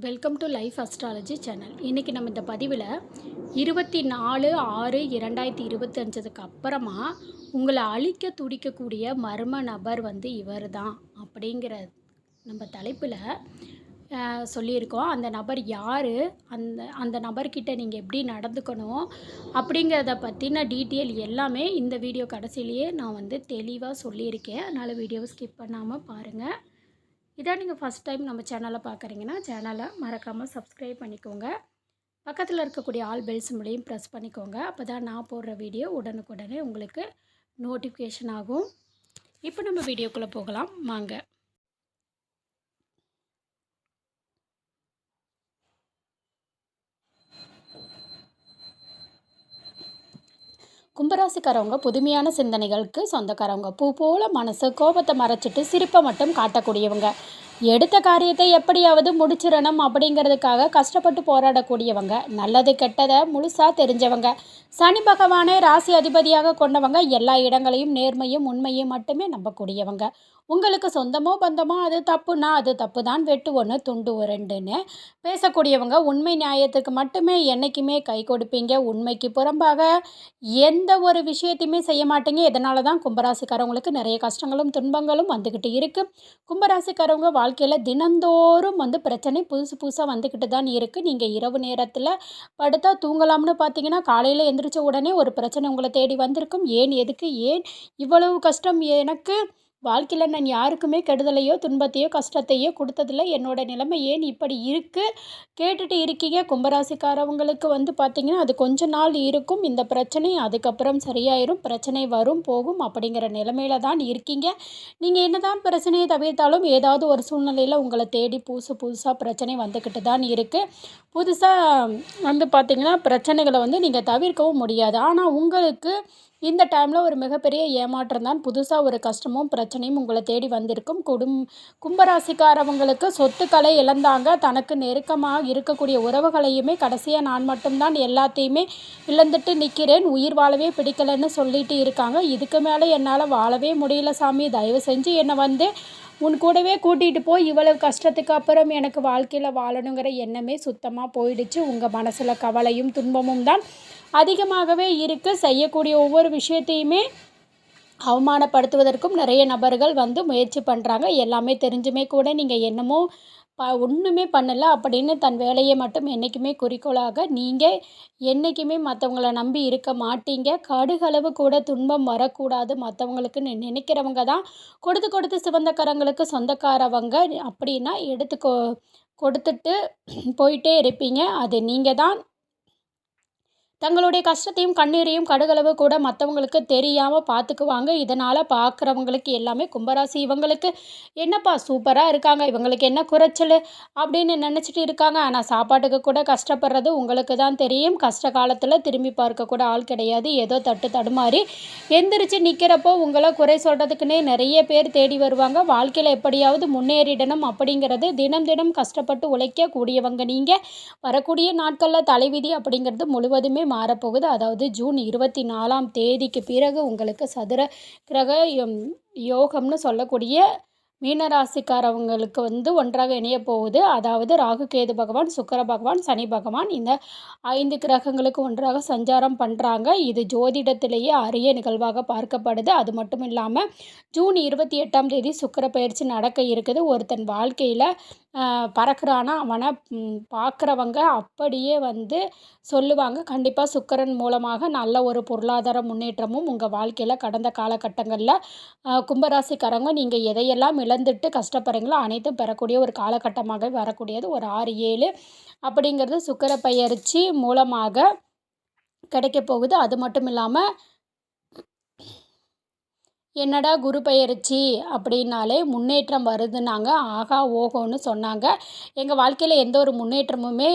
Welcome to life astrology channel. இன்றைக்கி நம்ம இந்த பதிவில் 24/6/2025 அப்புறமா உங்களை அழிக்க துடிக்கக்கூடிய மர்ம நபர் இவர் தான் அப்படிங்கிற நம்ம தலைப்பில் சொல்லியிருக்கோம். அந்த நபர் யார், அந்த அந்த நபர்கிட்ட நீங்கள் எப்படி நடந்துக்கணும் அப்படிங்கிறத பற்றின டீட்டெயில் எல்லாமே இந்த வீடியோ கடைசியிலேயே நான் தெளிவாக சொல்லியிருக்கேன். அதனால் வீடியோவை ஸ்கிப் பண்ணாமல் பாருங்கள். இதான் நீங்கள் ஃபஸ்ட் டைம் நம்ம சேனலை பார்க்குறீங்கன்னா சேனலை மறக்காமல் சப்ஸ்கிரைப் பண்ணிக்கோங்க. பக்கத்தில் இருக்கக்கூடிய ஆல் பெல் சிம்பலையும் ப்ரெஸ் பண்ணிக்கோங்க. அப்போ தான் நான் போடுற வீடியோ உடனுக்குடனே உங்களுக்கு நோட்டிஃபிகேஷன் ஆகும். இப்போ நம்ம வீடியோக்குள்ளே போகலாம் வாங்க. கும்பராசிக்காரவங்க புதுமையான சிந்தனைகளுக்கு சொந்தக்காரவங்க. பூ போல மனசு, கோபத்தை மறைச்சிட்டு சிரிப்பை மட்டும் காட்டக்கூடியவங்க. எடுத்த காரியத்தை எப்படியாவது முடிச்சிடணும் அப்படிங்கிறதுக்காக கஷ்டப்பட்டு போராடக்கூடியவங்க. நல்லது கெட்டதை முழுசாக தெரிஞ்சவங்க. சனி பகவானே ராசி அதிபதியாக கொண்டவங்க. எல்லா இடங்களையும் நேர்மையும் உண்மையும் மட்டுமே நம்பக்கூடியவங்க. உங்களுக்கு சொந்தமோ பந்தமோ அது தப்புனா அது தப்பு தான், வெட்டு ஒன்று துண்டு ரெண்டுன்னு பேசக்கூடியவங்க. உண்மை நியாயத்துக்கு மட்டுமே என்றைக்குமே கை கொடுப்பீங்க. உண்மைக்கு புறம்பாக எந்த ஒரு விஷயத்தையுமே செய்ய மாட்டீங்க. இதனால தான் கும்பராசிக்காரவங்களுக்கு நிறைய கஷ்டங்களும் துன்பங்களும் வந்துக்கிட்டு இருக்குது. கும்பராசிக்காரவங்க வாழ்க்கையில் தினந்தோறும் பிரச்சனை புதுசு புதுசாக வந்துக்கிட்டு தான் இருக்குது. நீங்கள் இரவு நேரத்தில் படுத்தா தூங்கலாம்னு பார்த்தீங்கன்னா காலையில் எந்திரிச்ச உடனே ஒரு பிரச்சனை உங்களை தேடி வந்திருக்கும். ஏன், எதுக்கு, ஏன் இவ்வளவு கஷ்டம் எனக்கு? வாழ்க்கையில் நான் யாருக்குமே கெடுதலையோ துன்பத்தையோ கஷ்டத்தையோ கொடுத்ததில்லை. என்னோட நிலைமை ஏன் இப்படி இருக்குது கேட்டுட்டு இருக்கீங்க. கும்பராசிக்காரவங்களுக்கு பார்த்திங்கன்னா அது கொஞ்ச நாள் இருக்கும் இந்த பிரச்சனை. அதுக்கப்புறம் சரியாயிரும். பிரச்சனை வரும் போகும் அப்படிங்கிற நிலைமையில தான் இருக்கீங்க. நீங்கள் என்ன தான் பிரச்சனையை தவிர்த்தாலும் ஏதாவது ஒரு சூழ்நிலையில் உங்களை தேடி புதுசாக பிரச்சனை வந்துக்கிட்டு தான் இருக்குது. புதுசாக பார்த்திங்கன்னா பிரச்சனைகளை நீங்கள் தவிர்க்கவும் முடியாது. ஆனால் உங்களுக்கு இந்த டைமில் ஒரு மிகப்பெரிய ஏமாற்றம் தான். புதுசாக ஒரு கஷ்டமும் பிரச்சனையும் உங்களை தேடி வந்திருக்கும். கும்பராசிக்காரவங்களுக்கு சொத்துக்களை இழந்தாங்க. தனக்கு நெருக்கமாக இருக்கக்கூடிய உறவுகளையுமே கடைசியாக நான் மட்டும்தான் எல்லாத்தையுமே இழந்துட்டு நிற்கிறேன், உயிர் வாழவே பிடிக்கலைன்னு சொல்லிட்டு இருக்காங்க. இதுக்கு மேலே என்னால் வாழவே முடியல சாமி, தயவு செஞ்சு என்னை உன் கூடவே கூட்டிகிட்டு போய், இவ்வளவு கஷ்டத்துக்கு அப்புறம் எனக்கு வாழ்க்கையில் வாழணுங்கிற எண்ணமே சுத்தமாக போயிடுச்சு. உங்கள் மனசில் கவலையும் துன்பமும் தான் அதிகமாகவே இருக்குது. செய்யக்கூடிய ஒவ்வொரு விஷயத்தையுமே அவமானப்படுத்துவதற்கும் நிறைய நபர்கள் முயற்சி பண்ணுறாங்க. எல்லாமே தெரிஞ்சுமே கூட நீங்கள் என்னமோ ஒன்றுமே பண்ணலை அப்படின்னு தன் வேலையை மட்டும் என்றைக்குமே குறிக்கோளாக நீங்கள் என்றைக்குமே மற்றவங்கள நம்பி இருக்க மாட்டீங்க. கடுகளவு கூட துன்பம் வரக்கூடாது மற்றவங்களுக்கு நினைக்கிறவங்க தான் கொடுத்து சிவந்த கரங்களுக்கு சொந்தக்காரவங்க அப்படின்னா கொடுத்துட்டு போயிட்டே இருப்பீங்க. அது நீங்கள் தான். தங்களுடைய கஷ்டத்தையும் கண்ணீரையும் கடுகளவு கூட மற்றவங்களுக்கு தெரியாமல் பார்த்துக்குவாங்க. இதனால் பார்க்குறவங்களுக்கு எல்லாமே கும்பராசி இவங்களுக்கு என்னப்பா சூப்பராக இருக்காங்க, இவங்களுக்கு என்ன குறைச்சல் அப்படின்னு நினச்சிட்டு இருக்காங்க. ஆனால் சாப்பாட்டுக்கு கூட கஷ்டப்படுறது உங்களுக்கு தான் தெரியும். கஷ்ட காலத்தில் திரும்பி பார்க்கக்கூட ஆள் கிடையாது. ஏதோ தடுமாறி எந்திரிச்சு நிற்கிறப்போ உங்களை குறை சொல்கிறதுக்குன்னே நிறைய பேர் தேடி வருவாங்க. வாழ்க்கையில் எப்படியாவது முன்னேறிடணும் அப்படிங்கிறது தினம் கஷ்டப்பட்டு உழைக்கக்கூடியவங்க நீங்கள். வரக்கூடிய நாட்களில் தலைவிதி அப்படிங்கிறது முழுவதுமே மாறப்போகுது. அதாவது ஜூன் 24ஆம் தேதிக்கு பிறகு உங்களுக்கு சதுர கிரக யோகம்னு சொல்லக்கூடிய மீனராசிக்காரவங்களுக்கு ஒன்றாக இணைய போகுது. அதாவது ராகு கேது பகவான், சுக்கிர பகவான், சனி பகவான் இந்த 5 கிரகங்களுக்கு ஒன்றாக சஞ்சாரம் பண்ணுறாங்க. இது ஜோதிடத்திலேயே அரிய நிகழ்வாக பார்க்கப்படுது. அது மட்டும் இல்லாமல் ஜூன் 28ஆம் தேதி சுக்கிர பயிற்சி நடக்க இருக்குது. ஒருத்தன் வாழ்க்கையில் பறக்கிறானா அவனை பார்க்குறவங்க அப்படியே சொல்லுவாங்க. கண்டிப்பாக சுக்கிரன் மூலமாக நல்ல ஒரு பொருளாதார முன்னேற்றமும் உங்கள் வாழ்க்கையில் கடந்த காலகட்டங்களில் கும்பராசிக்காரங்க நீங்கள் எதையெல்லாம் இழந்துட்டு கஷ்டப்படுறீங்களோ அனைத்தும் பெறக்கூடிய ஒரு காலகட்டமாக வரக்கூடியது ஒரு 6-7 அப்படிங்கிறது சுக்கிர பயிற்சி மூலமாக கிடைக்க போகுது. அது மட்டும் இல்லாமல் என்னடா குரு பயிற்சி அப்படின்னாலே முன்னேற்றம் வருதுன்னாங்க. ஆகா ஓஹோன்னு சொன்னாங்க. எங்கள் வாழ்க்கையில் எந்த ஒரு முன்னேற்றமுமே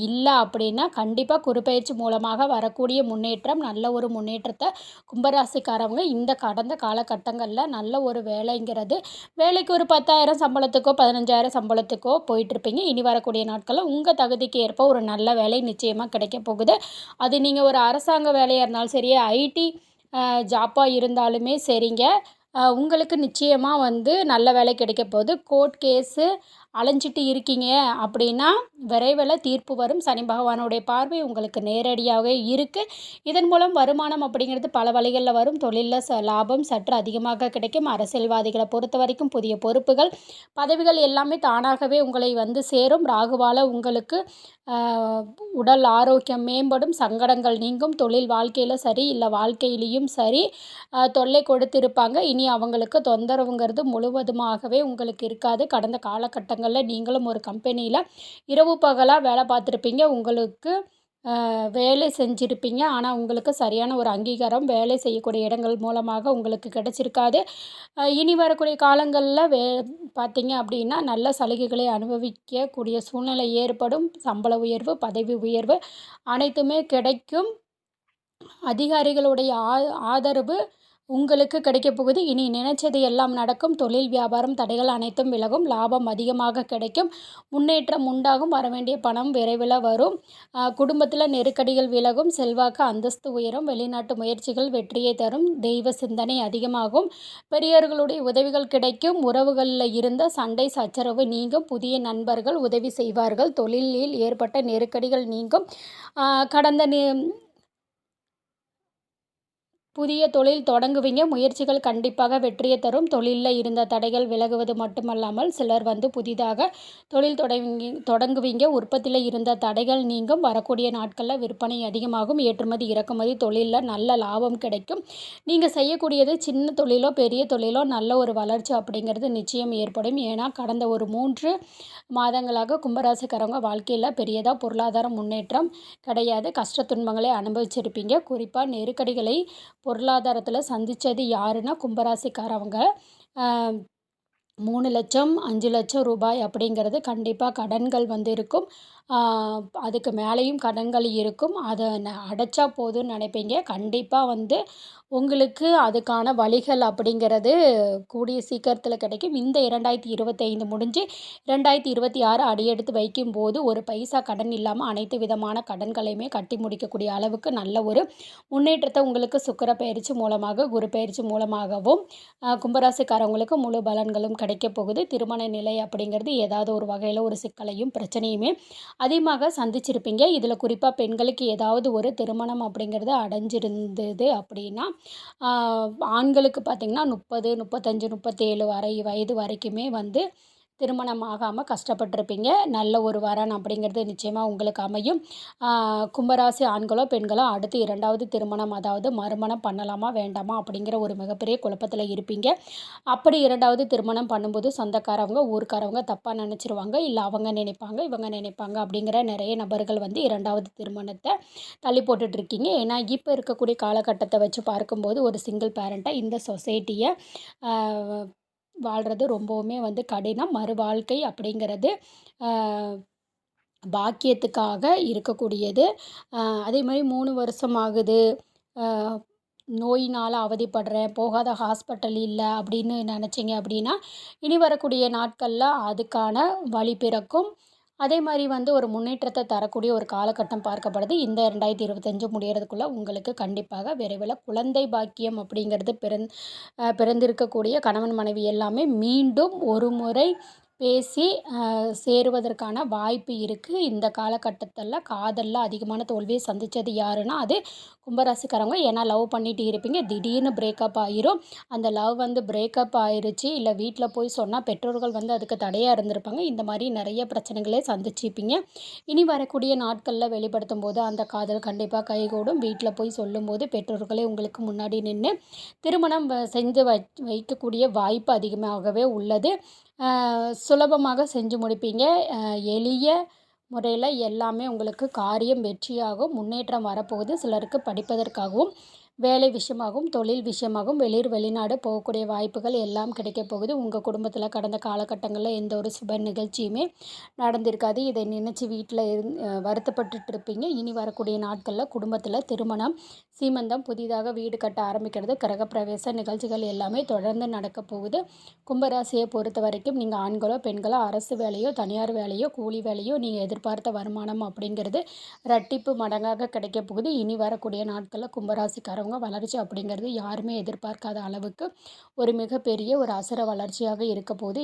இல்லை அப்படின்னா கண்டிப்பாக குரு பயிற்சி மூலமாக வரக்கூடிய முன்னேற்றம் நல்ல ஒரு முன்னேற்றத்தை கும்பராசிக்காரவங்க இந்த கடந்த காலகட்டங்களில் நல்ல ஒரு வேலைங்கிறது வேலைக்கு ஒரு 10,000 சம்பளத்துக்கோ 15,000 சம்பளத்துக்கோ போயிட்டுருப்பீங்க. இனி வரக்கூடிய நாட்களில் உங்கள் தகுதிக்கு ஏற்ப ஒரு நல்ல வேலை நிச்சயமாக கிடைக்க போகுது. அது நீங்கள் ஒரு அரசாங்க வேலையாக இருந்தாலும் சரி, ஐடி ஜாப்பாக இருந்தாலுமே சரிங்க. உங்களுக்கு நிச்சயமாக வந்து நல்ல வேலை கிடைக்க போகுது. கோர்ட் கேஸு அலைஞ்சிட்டு இருக்கீங்க அப்படின்னா, விரைவில தீர்ப்பு வரும். சனி பகவானுடைய பார்வை உங்களுக்கு நேரடியாவே இருக்கு. இதன் மூலம் வருமானம் அப்படிங்கிறது பல வழிகள்ல வரும். தொழில்ல லாபம் சற்று அதிகமாக கிடைக்கும். அரசியல்வாதிகள பொறுத்தவரைக்கும் புதிய பொறுப்புகள், பதவிகள் எல்லாமே தானாகவே உங்களை வந்து சேரும். ராகுவால உங்களுக்கு அ உடல் ஆரோக்கியம் மேம்படும். சங்கடங்கள் நீங்கும். தொழில் வாழ்க்கையில சரி, இல்ல வாழ்க்கையிலயும் சரி, தொல்லை கொடுத்திருப்பாங்க. இனி அவங்களுக்கு தொந்தரவுங்கிறது முழுவதுமாகவே உங்களுக்கு இருக்காது. கடந்த காலகட்டங்கள்ல நீங்களும் ஒரு கம்பெனியில இரவு பகலா வேலை பார்த்துருப்பீங்க. உங்களுக்கு வேலை செஞ்சிருப்பீங்க. ஆனா, உங்களுக்கு சரியான ஒரு அங்கீகாரம் வேலை செய்யக்கூடிய இடங்கள் மூலமாக உங்களுக்கு கிடைச்சிருக்காது. இனி வரக்கூடிய காலங்கள்ல பார்த்தீங்க அப்படின்னா, நல்ல சலுகைகளை அனுபவிக்கக்கூடிய சூழ்நிலை ஏற்படும். சம்பள உயர்வு, பதவி உயர்வு அனைத்துமே கிடைக்கும். அதிகாரிகளுடைய ஆதரவு உங்களுக்கு கிடைக்கப் போகுது. இனி நினைச்சது எல்லாம் நடக்கும். தொழில், வியாபாரம் தடைகள் அனைத்தும் விலகும். லாபம் அதிகமாக கிடைக்கும். முன்னேற்றம் உண்டாகும். வரவேண்டிய பணம் விரைவில் வரும். குடும்பத்தில் நெருக்கடிகள் விலகும். செல்வாக்கு, அந்தஸ்து உயரும். வெளிநாட்டு முயற்சிகள் வெற்றியை தரும். தெய்வ சிந்தனை அதிகமாகும். பெரியவர்களுடைய உதவிகள் கிடைக்கும். உறவுகளில் இருந்த சண்டை சச்சரவு நீங்கும். புதிய நண்பர்கள் உதவி செய்வார்கள். தொழிலில் ஏற்பட்ட நெருக்கடிகள் நீங்கும். கடந்த புதிய தொழில் தொடங்குவீங்க. முயற்சிகள் கண்டிப்பாக வெற்றியை தரும். தொழில்ல இருந்த தடைகள் விலகுவது மட்டுமல்லாமல், சிலர் வந்து புதிதாக தொழில் தொடங்குவீங்க. உற்பத்தியில இருந்த தடைகள் நீங்கும். வரக்கூடிய நாட்கள்ல விற்பனை அதிகமாகும். ஏற்றுமதி, இறக்குமதி தொழில்ல நல்ல லாபம் கிடைக்கும். நீங்க செய்யக்கூடியது சின்ன தொழிலோ, பெரிய தொழிலோ நல்ல ஒரு வளர்ச்சி அப்படிங்கிறது நிச்சயம் ஏற்படும். ஏன்னா, கடந்த ஒரு 3 மாதங்களாக கும்பராசிக்காரவங்க வாழ்க்கையில பெரியதா பொருளாதார முன்னேற்றம் கிடையாது. கஷ்ட துன்பங்களை அனுபவிச்சிருப்பீங்க. குறிப்பா நெருக்கடிகளை பொருளாதாரத்துல சந்திச்சது யாருன்னா, கும்பராசிக்காரவங்க. அ 3,00,000 5,00,000 ரூபாய் அப்படிங்கிறது கண்டிப்பா கடன்கள் வந்து இருக்கும். ஆ அதுக்கு மேலேயும் கடன்கள் இருக்கும். அத அடைச்சா போதும்னு நினைப்பீங்க. கண்டிப்பா வந்து உங்களுக்கு அதுக்கான வழிகள் அப்படிங்கிறது கூடிய சீக்கிரத்தில கிடைக்கும். இந்த 2025 முடிஞ்சு 2026 அடியெடுத்து வைக்கும்போது, ஒரு பைசா கடன் இல்லாம அனைத்து விதமான கடன்களையுமே கட்டி முடிக்கக்கூடிய அளவுக்கு நல்ல ஒரு முன்னேற்றத்த உங்களுக்கு சுக்கிர பெயர்ச்சி மூலமாக, குரு பெயர்ச்சி மூலமாகவும், கும்பராசிக்காரவங்களுக்கு முழு பலன்களும் கிடைக்கப் போகுது. திருமண நிலை அப்படிங்கிறது ஏதாவது ஒரு வகையில ஒரு சிக்கலையும், பிரச்சனையுமே அதிகமாக சந்திச்சிருப்பீங்க. இதில குறிப்பா பெண்களுக்கு ஏதாவது ஒரு திருமணம் அப்படிங்கிறது அடைஞ்சிருந்தது அப்படின்னா, ஆ ஆண்களுக்கு பார்த்தீங்கன்னா 30, 35, 37 வயது வரைக்குமே வந்து திருமணம் ஆகாம கஷ்டப்பட்டுருப்பீங்க. நல்ல ஒரு வரன் அப்படிங்கிறது நிச்சயமா உங்களுக்கு அமையும். ஆ கும்பராசி ஆண்களோ, பெண்களோ அடுத்து 2வது திருமணம், அதாவது மறுமணம் பண்ணலாமா? வேண்டாமா? அப்படிங்கிற ஒரு மிகப்பெரிய குழப்பத்தில இருப்பீங்க. அப்படி 2வது திருமணம் பண்ணும்போது சொந்தக்காரவங்க, ஊர்க்காரவங்க தப்பா நினச்சிருவாங்க. இல்ல அவங்க நினைப்பாங்க, இவங்க நினைப்பாங்க அப்படிங்கிற நிறைய நபர்கள் வந்து 2வது திருமணத்த தள்ளி போட்டுட்ருக்கீங்க. ஏன்னா, இப்ப இருக்கக்கூடிய காலகட்டத்த வச்சு பார்க்கும்போது ஒரு சிங்கிள் பேரண்ட்டா இந்த சொசைட்டிய ஆ வாழ்றது ரொம்பவுமே வந்து கடினம். மறுவாழ்க்கை அப்படிங்கிறது அ பாக்கியத்துக்காக இருக்கக்கூடியது. அதேமாரி 3 வருஷம் ஆகுது. அ நோயினால அவதிப்படுறேன், போகாத ஹாஸ்பிட்டல் இல்ல அப்படின்னு நெனச்சீங்க அப்படின்னா, இனி வரக்கூடிய நாட்கள்ல அதுக்கான வழி பிறக்கும். அதேமாரி வந்து ஒரு முன்னேற்றத்த தரக்கூடிய ஒரு காலகட்டம் பார்க்கப்படுது. இந்த 2025 முடியறதுக்குள்ள உங்களுக்கு கண்டிப்பாக விரைவில குழந்தை பாக்கியம் அப்படிங்கிறது பிறந்திருக்கக்கூடிய கணவன், மனைவி எல்லாமே மீண்டும் ஒரு முறை பேசி சேருவதற்கான வாய்ப்பு இருக்கு. இந்த காலகட்டத்தில காதல்ல அதிகமான தோல்விய சந்திச்சது யாருன்னா, அது கும்பராசிக்காரவங்க. ஏன்னா லவ் பண்ணிட்டு இருப்பீங்க. திடீர்னு பிரேக்கப் ஆயிரும். அந்த லவ் வந்து பிரேக்கப் ஆயிருச்சு. இல்ல வீட்ல போய் சொன்னா பெற்றோர்கள் வந்து அதுக்கு தடையா இருந்திருப்பாங்க. இந்த மாரி நெறைய பிரச்சனைகள சந்திச்சிருப்பீங்க. இனி வரக்கூடிய நாட்கள்ல வெளிப்படுத்தும்போது அந்த காதல் கண்டிப்பா கைகூடும். வீட்ல போய் சொல்லும்போது பெற்றோர்களே உங்களுக்கு முன்னாடி நின்னு திருமணம் செஞ்சு வைக்கக்கூடிய வாய்ப்பு அதிகமாகவே உள்ளது. சுலபமாக செஞ்சு முடிப்பீங்க. எளிய முறையில எல்லாமே உங்களுக்கு காரியம் வெற்றியாகும். முன்னேற்றம் வரப்போகுது. சிலருக்கு படிப்பதற்காகவும், வேலை விஷயமாகவும், தொழில் விஷயமாகவும் வெளிநாடு போகக்கூடிய வாய்ப்புகள் எல்லாம் கிடைக்கப் போகுது. உங்க குடும்பத்தில கடந்த காலகட்டங்கள்ல எந்த ஒரு சுப நிகழ்ச்சியுமே நடந்திருக்காது. இதை நினைச்சு வீட்ல வருத்தப்பட்டுட்டு இருப்பீங்க. இனி வரக்கூடிய நாட்கள்ல குடும்பத்தில திருமணம், சீமந்தம், புதிதாக வீடு கட்ட ஆரம்பிக்கிறது, கிரகப்பிரவேச நிகழ்ச்சிகள் எல்லாமே தொடர்ந்து நடக்கப் போகுது. கும்பராசியை பொறுத்தவரைக்கும் நீங்க ஆண்களோ, பெண்களோ அரசு வேலையோ, தனியார் வேலையோ, கூலி வேலையோ நீங்க எதிர்பார்த்த வருமானம் அப்படிங்கிறது இரட்டிப்பு மடங்காக கிடைக்கப் போகுது. இனி வரக்கூடிய நாட்கள்ல கும்பராசிக்காரவங்க கும்பராசிக்காரவங்க வளர்ச்சி அப்படிங்கிறது யாருமே எதிர்பார்க்காத அளவுக்கு ஒரு மிகப்பெரிய ஒரு அசுர வளர்ச்சியாக இருக்க போது.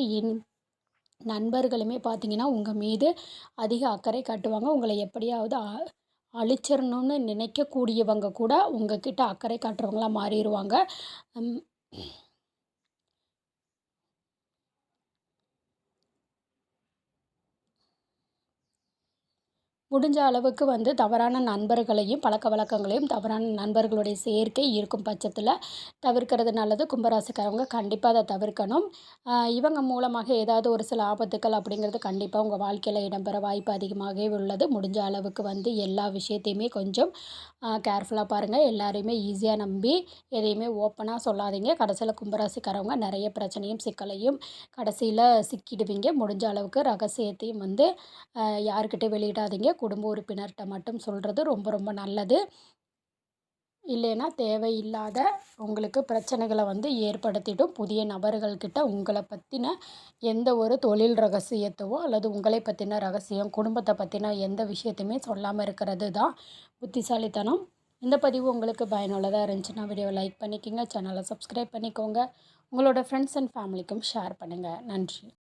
நண்பர்களுமே பார்த்தீங்கன்னா, உங்க மீது அதிக அக்கறை காட்டுவாங்க. உங்கள எப்படியாவது அழிச்சிரணும்னு நினைக்கக்கூடியவங்க கூட உங்ககிட்ட அக்கறை காட்டுறவங்களா மாறிருவாங்க. ம். முடிஞ்ச அளவுக்கு தவறான நண்பர்களையும், பழக்கவழக்கங்களையும், தவறான நண்பர்களுடைய சேர்க்கை இருக்கும் பட்சத்தில தவிர்க்கிறது நல்லது. கும்பராசிக்காரவங்க கண்டிப்பா அத தவிர்க்கணும். இவங்க மூலமாக ஏதாவது ஒரு சில ஆபத்துக்கள் அப்படிங்கிறது கண்டிப்பா உங்க வாழ்க்கையில இடம்பெற வாய்ப்பு அதிகமாகவே உள்ளது. முடிஞ்ச அளவுக்கு எல்லா விஷயத்தையுமே கொஞ்சம் கேர்ஃபுல்லா பாருங்க. எல்லாரையுமே ஈஸியா நம்பி எதையுமே ஓப்பனா சொல்லாதீங்க. கடைசியில கும்பராசிக்காரவங்க நெறைய பிரச்சனையும், சிக்கலையும் கடைசியில சிக்கிடுவீங்க. முடிஞ்ச அளவுக்கு ரகசியத்தையும் யார்கிட்டயும் வெளியிடாதீங்க. குடும்ப உறுப்பினர்ட்ட மட்டும் சொல்றது ரொம்ப ரொம்ப நல்லது. இல்லைன்னா தேவையில்லாத உங்களுக்கு பிரச்சனைகள ஏற்படுத்திடும். புதிய நபர்கள்கிட்ட உங்கள பத்தின எந்த ஒரு தொழில் ரகசியத்தவோ அல்லது உங்களை பத்தின ரகசியம், குடும்பத்த பத்தின எந்த விஷயத்தையுமே சொல்லாம இருக்கிறது தான் புத்திசாலித்தனம். இந்த பதிவு உங்களுக்கு பயனுள்ளதா இருந்துச்சுன்னா வீடியோவை லைக் பண்ணிக்கங்க. சேனலை சப்ஸ்கிரைப் பண்ணிக்கோங்க. உங்களோட ஃப்ரெண்ட்ஸ் அண்ட் ஃபேமிலிக்கும் ஷேர் பண்ணுங்க. நன்றி.